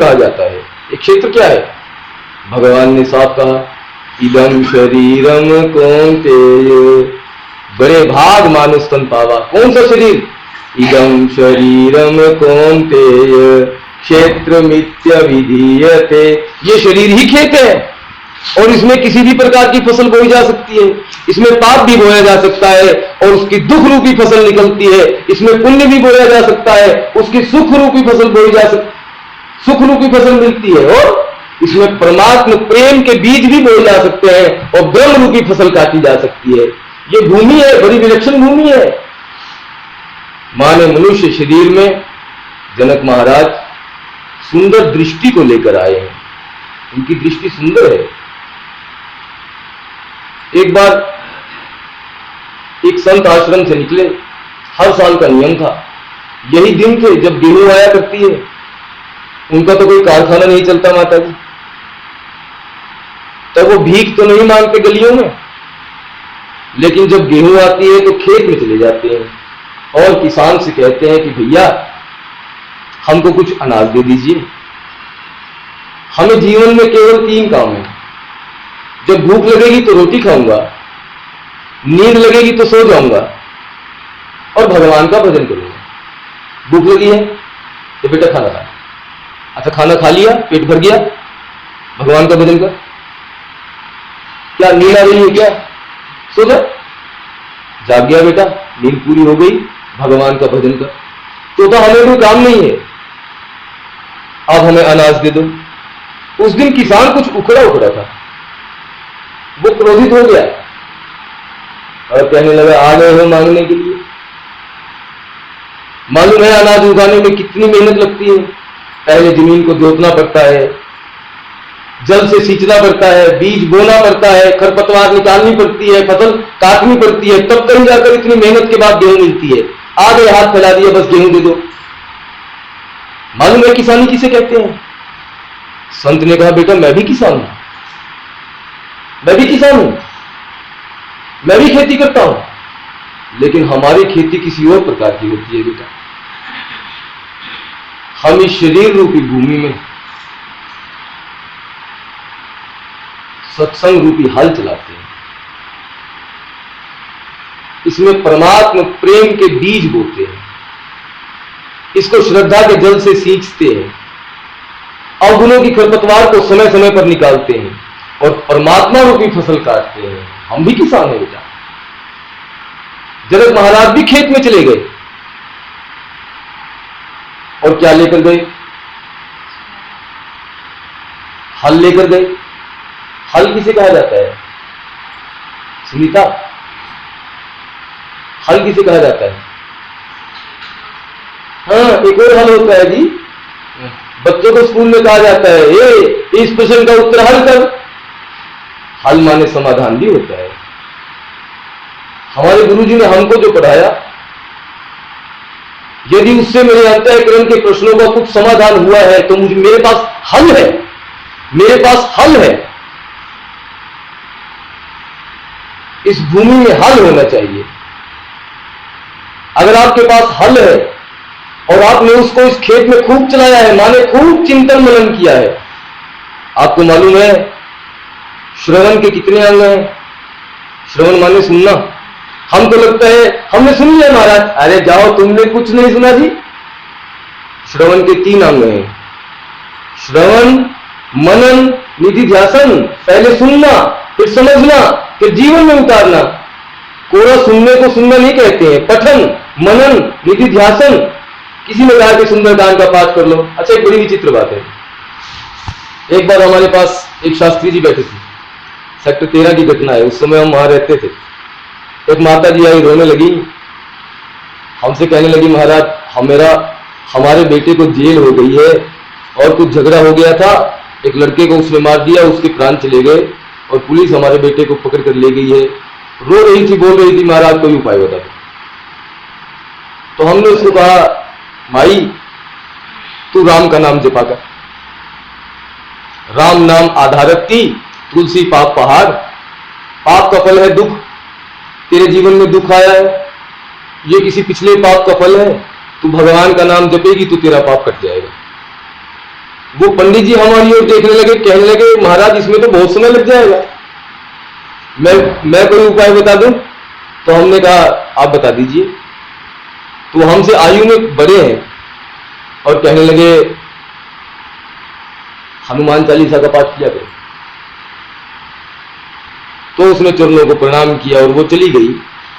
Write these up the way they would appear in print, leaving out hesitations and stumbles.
कहा जाता है। ये क्षेत्र क्या है? भगवान ने साफ कहा, इदम शरीरम कौन्तेय बड़े भाग मानुष तन पावा। कौन सा शरीर? इदम शरीरम कौन्तेय क्षेत्र मिथ्य विधीयते। ये शरीर ही खेत है और इसमें किसी भी प्रकार की फसल बोई जा सकती है। इसमें पाप भी बोया जा सकता है और उसकी दुख रूपी फसल निकलती है। इसमें पुण्य भी बोया जा सकता है, उसकी सुख रूपी फसल बोई जा सकती, सुख रूपी फसल मिलती है। और इसमें परमात्मा प्रेम के बीज भी बोए जा सकते हैं और ब्रह्म रूपी फसल काटी जा सकती है। ये भूमि है, बड़ी विलक्षण भूमि है। माने मनुष्य शरीर में जनक महाराज सुंदर दृष्टि को लेकर आए हैं। उनकी दृष्टि सुंदर है। एक बार एक संत आश्रम से निकले। हर साल का नियम था, यही दिन थे जब गेहूं आया करती है। उनका तो कोई कारखाना नहीं चलता माता जी, तो वो भीख तो नहीं मांगते गलियों में, लेकिन जब गेहूं आती है तो खेत में चले जाते हैं और किसान से कहते हैं कि भैया हमको कुछ अनाज दे दीजिए। हमें जीवन में केवल 3 काम है, जब भूख लगेगी तो रोटी खाऊंगा, नींद लगेगी तो सो जाऊंगा और भगवान का भजन करूंगा। भूख लगी है तो बेटा खाना खा। अच्छा खाना खा लिया, पेट भर गया, भगवान का भजन कर। क्या नींद आ रही है? क्या सो जा, जाग गया बेटा, नींद पूरी हो गई, भगवान का भजन कर। तो हमें कोई काम नहीं है, अब हमें अनाज दे दो। उस दिन किसान कुछ उखड़ा उखड़ा था, वो क्रोधित हो गया और कहने लगा, आ गए हो मांगने के लिए? मालूम है अनाज उगाने में कितनी मेहनत लगती है। पहले जमीन को जोतना पड़ता है, जल से सींचना पड़ता है, बीज बोना पड़ता है, खरपतवार निकालनी पड़ती है, फसल काटनी पड़ती है, तब कहीं जाकर इतनी मेहनत के बाद गेहूं मिलती है। आ गए, हाथ फैला दिया, बस गेहूं दे दो। मालूम है किसानी किसे कहते हैं? संत ने कहा, बेटा मैं भी किसान हूं, मैं भी किसान हूं, मैं भी खेती करता हूं, लेकिन हमारी खेती किसी और प्रकार की होती है बेटा। हम इस शरीर रूपी भूमि में सत्संग रूपी हल चलाते हैं, इसमें परमात्मा प्रेम के बीज बोते हैं, इसको श्रद्धा के जल से सींचते हैं, अवगुणों की खरपतवार को समय समय पर निकालते हैं और परमात्मा रूपी फसल काटते हैं। हम भी किसान हैं बेटा। जनक महाराज भी खेत में चले गए और क्या लेकर गए? हल लेकर गए। हल किसे कहा जाता है सुनीता? हल किसे कहा जाता है? हाँ, एक और हल होता है जी, बच्चों को स्कूल में कहा जाता है, इस प्रश्न का उत्तर हल कर। हल माने समाधान भी होता है। हमारे गुरुजी ने हमको जो पढ़ाया, यदि उससे मेरे अंतःकरण के प्रश्नों का कुछ समाधान हुआ है तो मुझे, मेरे पास हल है, मेरे पास हल है। इस भूमि में हल होना चाहिए। अगर आपके पास हल है और आपने उसको इस खेत में खूब चलाया है, माने खूब चिंतन मनन किया है, आपको मालूम है श्रवण के कितने अंग हैं? श्रवण माने सुनना। हमको लगता है हमने सुन लिया महाराज, अरे जाओ तुमने कुछ नहीं सुना जी। श्रवण के 3 अंग हैं, श्रवण, मनन, निधिध्यासन। पहले सुनना, फिर समझना, फिर जीवन में उतारना। कोरा सुनने को सुनना नहीं कहते हैं। पठन, मनन, निधिध्यासन। किसी ने कहा कि सुंदरकांड का पाठ कर लो। अच्छा, एक बड़ी विचित्र बात है। एक बार हमारे पास एक शास्त्री जी बैठे थे, सेक्टर 13 की घटना है, उस समय हम वहां रहते थे। एक माता जी आई, रोने लगी, हमसे कहने लगी, महाराज हमारे बेटे को जेल हो गई है और कुछ झगड़ा हो गया था, एक लड़के को उसने मार दिया, उसके प्राण चले गए और पुलिस हमारे बेटे को पकड़ कर ले गई है। रो रही थी, बोल रही थी, महाराज कोई उपाय बता दो। तो हमने उसको कहा, माई तू राम का नाम जपा कर, राम नाम आधारकती, तुलसी पाप पहाड़। पाप का फल है दुख, तेरे जीवन में दुख आया है, ये किसी पिछले पाप का फल है। तू भगवान का नाम जपेगी तो तेरा पाप कट जाएगा। वो पंडित जी हमारी ओर देखने लगे, कहने लगे महाराज इसमें तो बहुत समय लग जाएगा, मैं कोई उपाय बता दूं? तो हमने कहा आप बता दीजिए। तो हमसे आयु में बड़े हैं और कहने लगे हनुमान चालीसा का पाठ किया करो। तो उसने चरणों को प्रणाम किया और वो चली गई।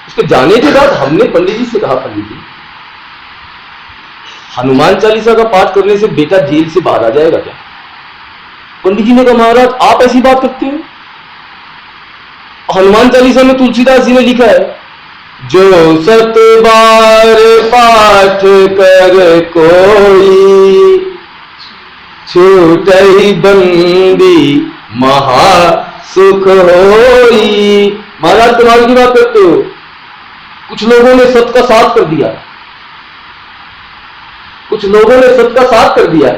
उसके जाने के बाद हमने पंडित जी से कहा, पंडित जी हनुमान चालीसा का पाठ करने से बेटा जेल से बाहर आ जाएगा क्या? पंडित जी ने कहा महाराज आप ऐसी बात करते हो? हनुमान चालीसा में तुलसीदास जी ने लिखा है, जो 7 बार पाठ कर कोई छूटहि बंदी महा सुख होई। महाराज कमाल की बात करते हो। कुछ लोगों ने सत का साथ कर दिया, कुछ लोगों ने सत का साथ कर दिया।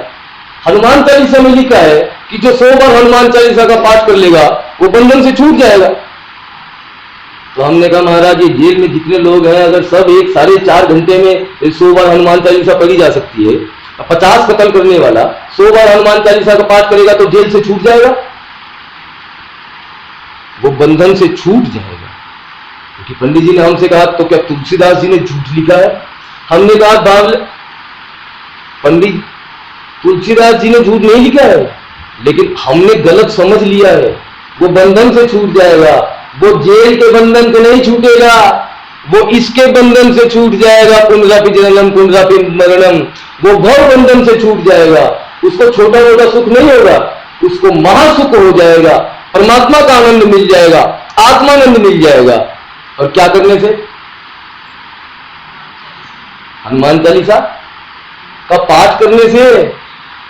हनुमान चालीसा में लिखा है कि जो 100 बार हनुमान चालीसा का पाठ कर लेगा वो बंधन से छूट जाएगा। तो हमने कहा महाराज ये जेल में जितने लोग हैं अगर सब एक 4.5 घंटे में 100 बार हनुमान चालीसा पढ़ी जा सकती है, 50 कत्ल करने वाला 100 बार हनुमान चालीसा का पाठ करेगा तो जेल से छूट जाएगा, वो बंधन से छूट जाएगा। क्योंकि पंडित जी ने हमसे कहा तो क्या तुलसीदास जी ने झूठ लिखा है? हमने कहा बाबल पंडित तुलसीदास जी ने झूठ नहीं लिखा है, लेकिन हमने गलत समझ लिया है। वो बंधन से छूट जाएगा, वो जेल के बंधन से नहीं छूटेगा, वो इसके बंधन से छूट जाएगा। पुनरापि जननम पुनरापि मरणम, वो भव बंधन से छूट जाएगा। उसको छोटा मोटा सुख नहीं होगा, उसको महासुख हो जाएगा, परमात्मा का आनंद मिल जाएगा, आत्मानंद मिल जाएगा। और क्या करने से? हनुमान चालीसा का पाठ करने से।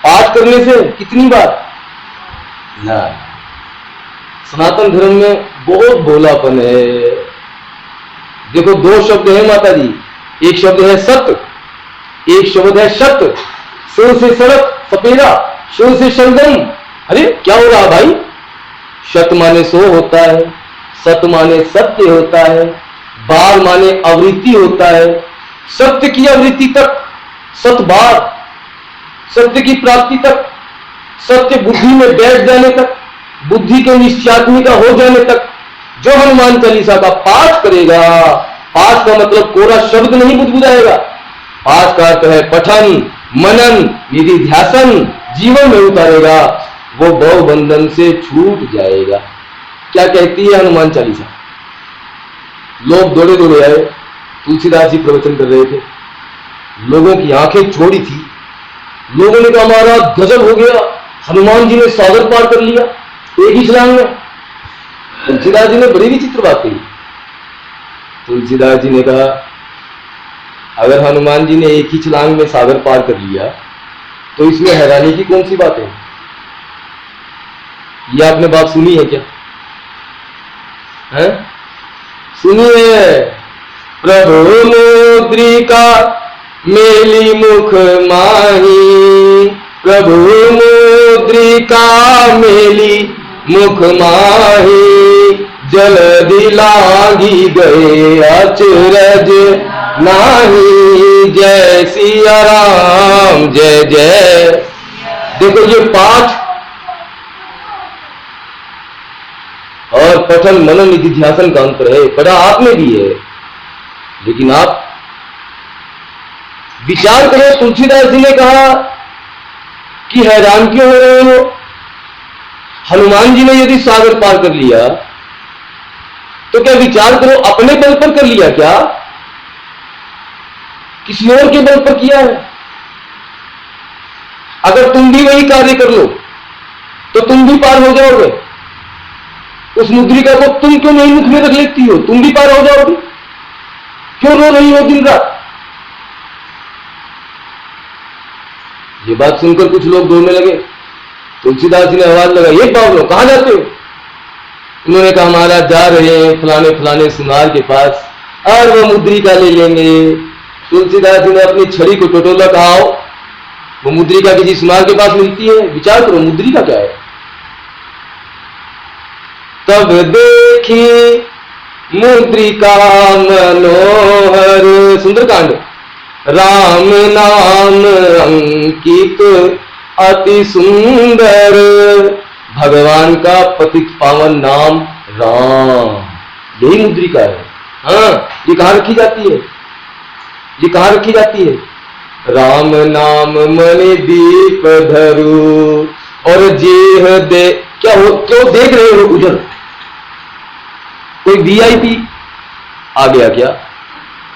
पाठ करने से कितनी बार ना? सनातन धर्म में बहुत भोलापन है। देखो 2 शब्द है माता जी, एक शब्द है सत्य, एक शब्द है सत्य। सुर से सड़क सपेरा, सुर से संगम। अरे क्या हो रहा भाई? सत माने 100 होता है, सत माने सत्य होता है, बार माने आवृत्ति होता है। सत्य की आवृत्ति तक 7 बार, सत्य की प्राप्ति तक, सत्य बुद्धि में बैठ जाने तक, बुद्धि के निश्चयात्मिका हो जाने तक जो हनुमान चालीसा का पाठ करेगा, पाठ का मतलब कोरा शब्द नहीं बुदबुदाएगा, पाठ का अर्थ है पठन मनन निधिध्यासन, जीवन में उतारेगा, वो भव बंधन से छूट जाएगा। क्या कहती है हनुमान चालीसा? लोग दौड़े दौड़े आए, तुलसीदास जी प्रवचन कर रहे थे, लोगों की आंखें छोड़ी थी। लोगों ने कहा महाराज गजब हो गया, हनुमान जी ने सागर पार कर लिया एक ही छलांग में। तुलसीदास जी ने बड़ी विचित्र बात कही। तुलसीदास जी ने कहा अगर हनुमान जी ने एक ही छलांग में सागर पार कर लिया तो इसमें हैरानी की कौन सी बात है? ये आपने बात सुनी है क्या? है? सुनिए। प्रभु मुद्रिका मेली मुख माही, प्रभु मुद्रिका मेली मुख माही, जल दिलागी गए अचरज नाही, जय सिया राम जय जय। देखो ये पाठ और पठन मनन निधिध्यासन का अंतर है, पढ़ा आपने भी है, लेकिन आप विचार करो। तुलसीदास जी ने कहा कि हैरान क्यों हो रहे हो? हनुमान जी ने यदि सागर पार कर लिया तो क्या विचार करो अपने बल पर कर लिया क्या? किसी और के बल पर किया है? अगर तुम भी वही कार्य कर लो तो तुम भी पार हो जाओगे। उस मुद्रिका को तुम क्यों नहीं मुख में रख लेती हो? तुम भी पार हो जाओगे। क्यों रो रही हो दिन रात? ये बात सुनकर कुछ लोग दौड़ने लगे। तुलसीदास जी ने आवाज लगाई, एक बाबलो कहां जाते हो? उन्होंने कहा महाराज जा रहे हैं फलाने फलाने सुनार के पास और वो मुद्रिका ले लेंगे। तुलसीदास जी ने अपनी छड़ी को टटोला, कहा वो मुद्रिका किसी सुनार के पास मिलती है? विचार करो मुद्रिका क्या है। तब देखी मुद्रिका मनोहर, सुंदरकांड, राम नाम अंकित अति सुंदर भगवान का पतित पावन नाम राम, यही मुद्रिका है। हाँ, ये कहाँ रखी जाती है? ये कहाँ रखी जाती है? राम नाम मणि दीप धरू और जेह दे। क्या हो, क्यों देख रहे हो उधर? कोई वीआईपी आ गया क्या?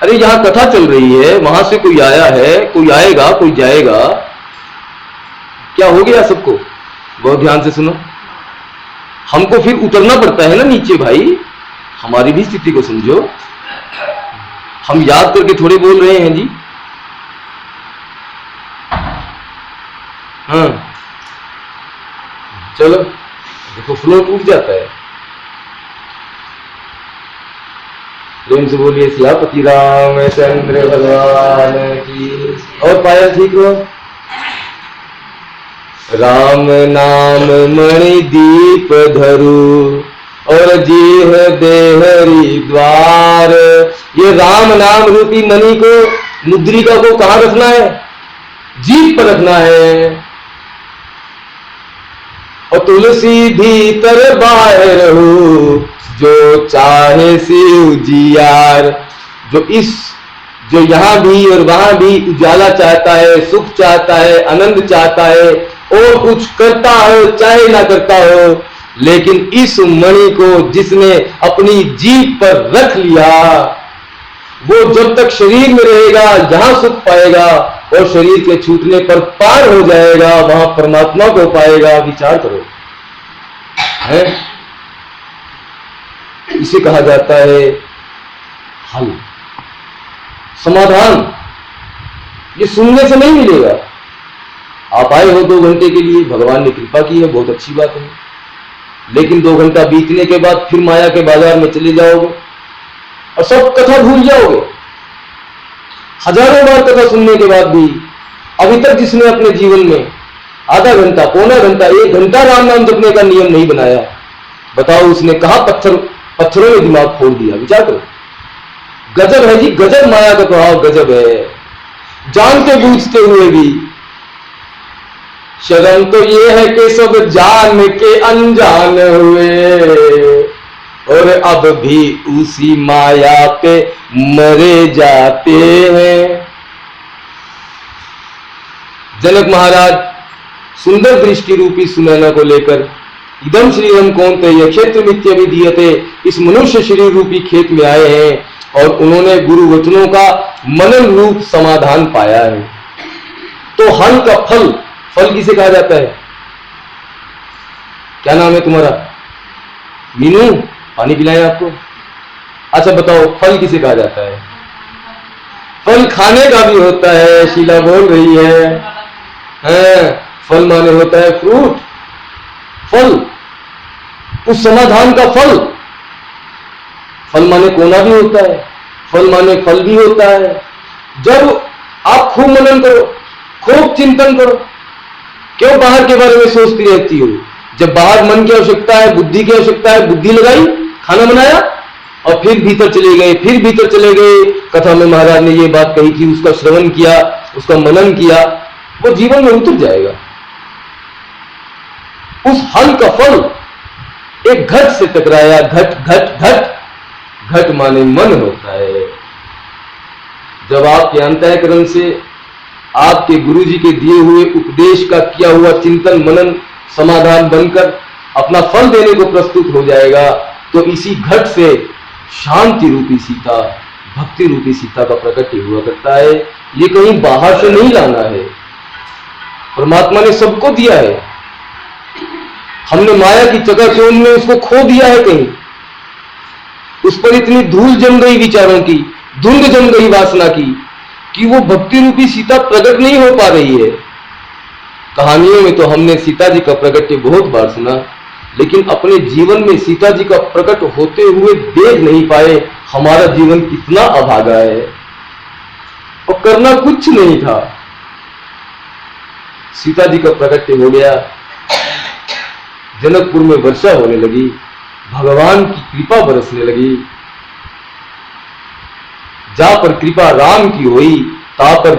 अरे यहां कथा चल रही है, वहां से कोई आया है, कोई आएगा, कोई जाएगा, क्या हो गया सबको? बहुत ध्यान से सुनो, हमको फिर उतरना पड़ता है ना नीचे भाई, हमारी भी स्थिति को समझो। हम याद करके थोड़े बोल रहे हैं जी। हाँ चलो, देखो फ्लो टूट जाता है। प्रेम से बोलिए सियापति रामचंद्र भगवान की। और पायल ठीक हो? राम नाम मणि दीप धरू और जीह देहरी द्वार। ये राम नाम रूपी मणि को, मुद्रिका को कहां रखना है? जीभ पर रखना है। और तुलसी भीतर बाहर हो, जो चाहे शिव जियार। जो यहां भी और वहां भी उजाला चाहता है, सुख चाहता है, आनंद चाहता है, और कुछ करता हो चाहे ना करता हो, लेकिन इस मणि को जिसने अपनी जीभ पर रख लिया, वो जब तक शरीर में रहेगा यहां सुख पाएगा, और शरीर के छूटने पर पार हो जाएगा, वहां परमात्मा को पाएगा। विचार करो, है? इसे कहा जाता है हल, समाधान। ये सुनने से नहीं मिलेगा। आप आए हो 2 घंटे के लिए, भगवान ने कृपा की है, बहुत अच्छी बात है, लेकिन 2 घंटा बीतने के बाद फिर माया के बाजार में चले जाओगे और सब कथा भूल जाओगे। हजारों बार कथा सुनने के बाद भी अभी तक जिसने अपने जीवन में आधा घंटा, पौना घंटा, 1 घंटा राम नाम जपने का नियम नहीं बनाया, बताओ उसने कहां पत्थरों में दिमाग फोड़ दिया। विचार करो, गजब है जी, गजब माया का प्रभाव, गजब है। जानते बूझते हुए भी शर्म तो ये है कि सब जान के अनजान हुए, और अब भी उसी माया पे मरे जाते हैं। जनक महाराज सुंदर दृष्टि रूपी सुनैना को लेकर इदम श्रीरम कौन्तेय यह क्षेत्र मिथ्य विधीयते, इस मनुष्य शरीर रूपी खेत में आए हैं, और उन्होंने गुरु वचनों का मनन रूप समाधान पाया है। तो हल का फल, फल किसे कहा जाता है? क्या नाम है तुम्हारा? मीनू, पानी पिलाएं आपको? अच्छा बताओ, फल किसे कहा जाता है? फल खाने का भी होता है, शीला बोल रही है। फल माने होता है फ्रूट, फल, उस समाधान का फल। फल माने कोना भी होता है, फल माने फल भी होता है। जब आप खूब मनन करो, खूब चिंतन करो, क्यों बाहर के बारे में सोचती रहती हो? जब बाहर मन की आवश्यकता है, बुद्धि की आवश्यकता है, बुद्धि लगाई, खाना बनाया, और फिर भीतर चले गए, फिर भीतर चले गए। कथा में महाराज ने ये बात कही थी, उसका श्रवण किया, उसका मनन किया, वो जीवन में उतर जाएगा। उस हल का फल एक घट से टकराया, घट घट घट, घट माने मन होता है। जब आपके अंतःकरण से आपके गुरुजी के दिए हुए उपदेश का किया हुआ चिंतन मनन समाधान बनकर अपना फल देने को प्रस्तुत हो जाएगा, तो इसी घट से शांति रूपी सीता, भक्ति रूपी सीता का प्रकट हुआ करता है। ये कहीं बाहर से नहीं लाना है, परमात्मा ने सबको दिया है। हमने माया की चकाचौंध में उसको खो दिया है कहीं, उस पर इतनी धूल जम गई विचारों की, धुंध जम गई वासना की, कि वो भक्ति रूपी सीता प्रकट नहीं हो पा रही है। कहानियों में तो हमने सीता जी का प्रकट्य बहुत बार सुना, लेकिन अपने जीवन में सीता जी का प्रकट होते हुए देख नहीं पाए। हमारा जीवन कितना अभागा है, और करना कुछ नहीं था। सीता जी का प्रकट्य हो गया, जनकपुर में वर्षा होने लगी, भगवान की कृपा बरसने लगी। जा पर कृपा राम की हुई, ता पर